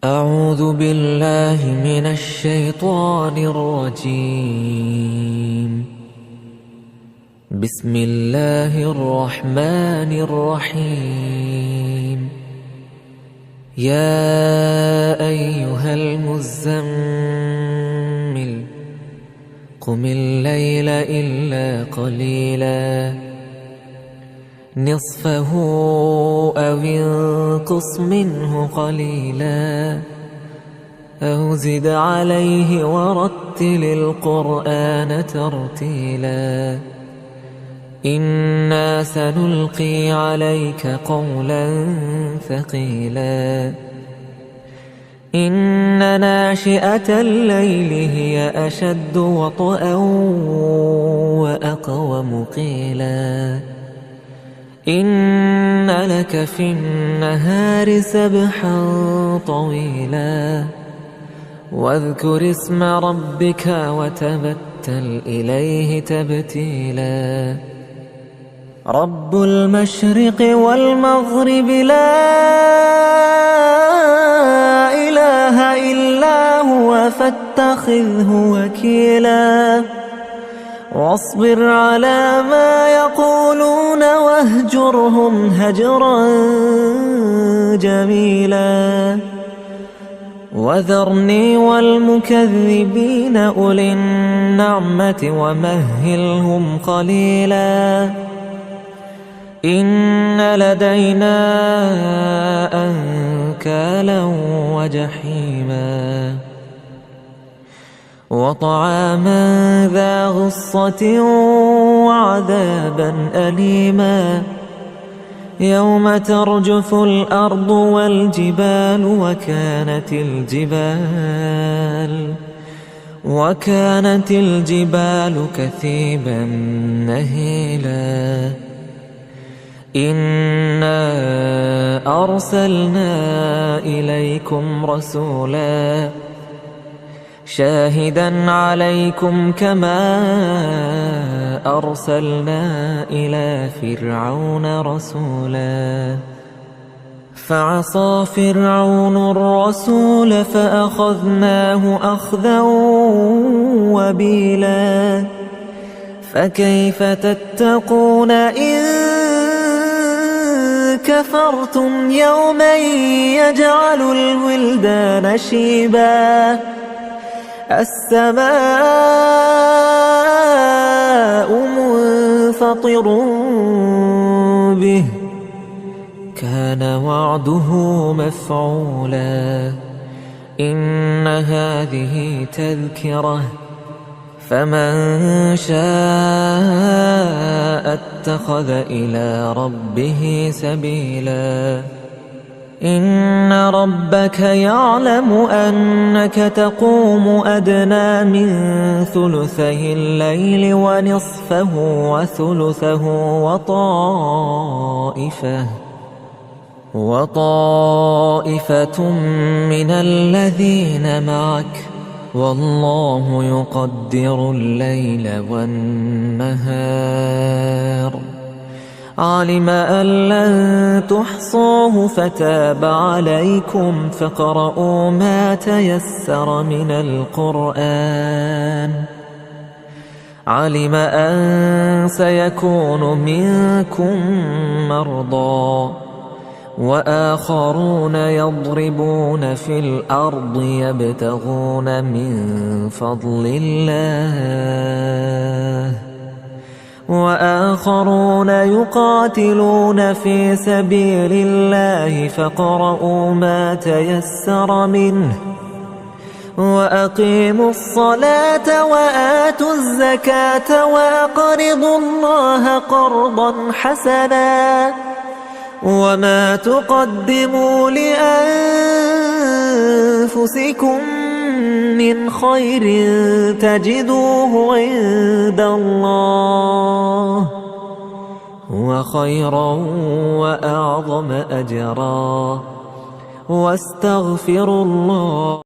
أعوذ بالله من الشيطان الرجيم. بسم الله الرحمن الرحيم. يا أيها المزمل قم الليل إلا قليلا نصفه أو انقص منه قليلا أو زد عليه ورتل القرآن ترتيلا إنا سنلقي عليك قولا ثقيلا إن ناشئة الليل هي أشد وطئا وأقوم قيلا إن لك في النهار سبحا طويلا واذكر اسم ربك وتبتل إليه تبتيلا رب المشرق والمغرب لا إله إلا هو فاتخذه وكيلا واصبر على ما يقولون واهجرهم هجرا جميلا وذرني والمكذبين أولي النعمة ومهلهم قليلا إن لدينا أنكالا وجحيما وطعاما ذا غصة وعذابا أليما يوم ترجف الأرض والجبال وكانت الجبال كثيبا مهيلا إنا أرسلنا إليكم رسولا شاهدا عليكم كما أرسلنا إلى فرعون رسولا فعصى فرعون الرسول فأخذناه أخذا وبيلا فكيف تتقون إن كفرتم يوما يجعل الولدان شيبا السماء منفطر به كان وعده مفعولا إن هذه تذكرة فمن شاء اتخذ إلى ربه سبيلا إن ربك يعلم أنك تقوم أدنى من ثلثي الليل ونصفه وثلثه وطائفة من الذين معك والله يقدر الليل والنهار علم أن لن تحصوه فتاب عليكم فاقرؤوا ما تيسر من القرآن علم أن سيكون منكم مرضى وآخرون يضربون في الأرض يبتغون من فضل الله وآخرون يقاتلون في سبيل الله فاقرؤوا ما تيسر منه وأقيموا الصلاة وآتوا الزكاة وأقرضوا الله قرضا حسنا وما تقدموا لأنفسكم من خير تجدوه عند الله هو خيرا وأعظم أجرا واستغفروا الله